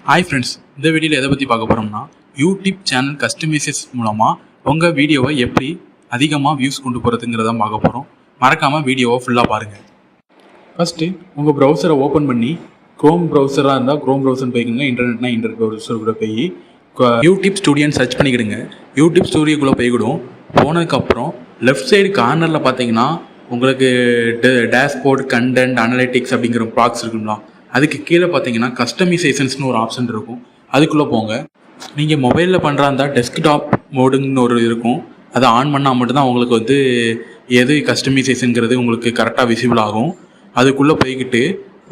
Hi friends, இந்த வீடியோவில் எதை பற்றி பார்க்க போகிறோம்னா யூடியூப் சேனல் கஸ்டமைசஸ் மூலமாக உங்கள் வீடியோவை எப்படி அதிகமாக வியூஸ் கொண்டு போகிறதுங்கிறத பார்க்க போகிறோம். மறக்காமல் வீடியோவை ஃபுல்லாக பாருங்கள். ஃபஸ்ட்டு உங்கள் ப்ரௌசரை ஓப்பன் பண்ணி க்ரோம் ப்ரௌசராக இருந்தால் க்ரோம் ப்ரௌசர் போய்க்குங்க, இன்டர்நெட்னா இன்டர்நெட் ப்ரௌசர் கூட போய் யூடியூப் ஸ்டுடியோன்னு சர்ச் பண்ணிக்கிடுங்க. யூடியூப் ஸ்டுடியோக்குள்ளே போய்கிடும். போனதுக்கப்புறம் லெஃப்ட் சைடு கார்னரில் பார்த்தீங்கன்னா உங்களுக்கு டேஷ்போர்ட், கண்டென்ட், அனலிட்டிக்ஸ் அப்படிங்கிற பாக்ஸ் இருக்குங்களா, அதுக்கு கீழே பார்த்தீங்கன்னா கஸ்டமைசேஷன்ஸ்னு ஒரு ஆப்ஷன் இருக்கும். அதுக்குள்ளே போங்க. நீங்கள் மொபைலில் பண்ணுறா இருந்தால் டெஸ்க்டாப் மோடுன்னு ஒரு இருக்கும். அதை ஆன் பண்ணால் மட்டும்தான் உங்களுக்கு எது கஸ்டமைசேஷனுங்கிறது உங்களுக்கு கரெக்டாக விசிபிள் ஆகும். அதுக்குள்ளே போய்கிட்டு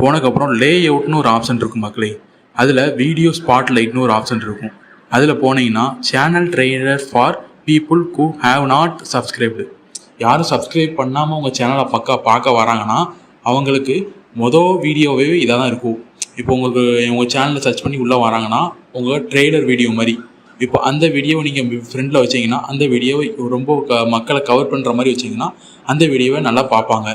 போனதுக்கப்புறம் லே அவுட்னு ஒரு ஆப்ஷன் இருக்கும் மக்களே. அதில் வீடியோ ஸ்பாட்லைட்னு ஒரு ஆப்ஷன் இருக்கும். அதில் போனீங்கன்னா channel trailer for people who have not subscribed. யாரும் சப்ஸ்கிரைப் பண்ணாமல் உங்கள் சேனலை பார்க்க வராங்கன்னா அவங்களுக்கு வீடியோவே இதாக தான் இருக்கும். இப்போ உங்களுக்கு உங்கள் சேனலை சர்ச் பண்ணி உள்ளே வராங்கன்னா உங்கள் ட்ரெய்லர் வீடியோ மாதிரி இப்போ அந்த வீடியோவை நீங்கள் ஃப்ரெண்டில் வச்சிங்கன்னா அந்த வீடியோவை ரொம்ப மக்களை கவர் பண்ணுற மாதிரி வச்சிங்கன்னா அந்த வீடியோவை நல்லா பார்ப்பாங்க.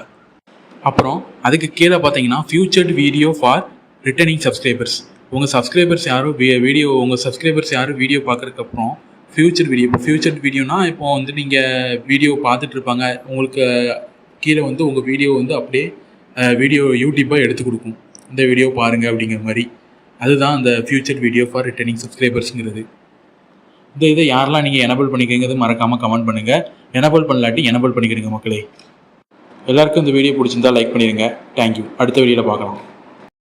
அப்புறம் அதுக்கு கீழே பார்த்தீங்கன்னா ஃபியூச்சர்டு வீடியோ ஃபார் ரிட்டர்னிங் சப்ஸ்கிரைபர்ஸ். உங்கள் சப்ஸ்கிரைபர்ஸ் யாரும் வீடியோ பார்க்குறதுக்கப்புறம் ஃபியூச்சர் வீடியோனா இப்போ நீங்கள் வீடியோ பார்த்துட்டு இருப்பாங்க, உங்களுக்கு கீழே உங்கள் வீடியோ அப்படியே வீடியோ யூடியூப்பாக எடுத்து கொடுக்கும். இந்த வீடியோ பாருங்கள் அப்படிங்கிற மாதிரி. அதுதான் அந்த ஃபியூச்சர் வீடியோ ஃபார் ரிட்டர்னிங் சப்ஸ்கிரைபர்ஸுங்கிறது. இதை யாரெல்லாம் நீங்கள் எனபிள் பண்ணிக்கிறீங்கிறது மறக்காமல் கமெண்ட் பண்ணுங்கள். எனபிள் பண்ணலாட்டி எனபிள் பண்ணிக்கிறீங்க மக்களே. எல்லாருக்கும் இந்த வீடியோ பிடிச்சிருந்தா லைக் பண்ணிடுங்க. தேங்க்யூ. அடுத்த வீடியோவில் பார்க்கலாம்.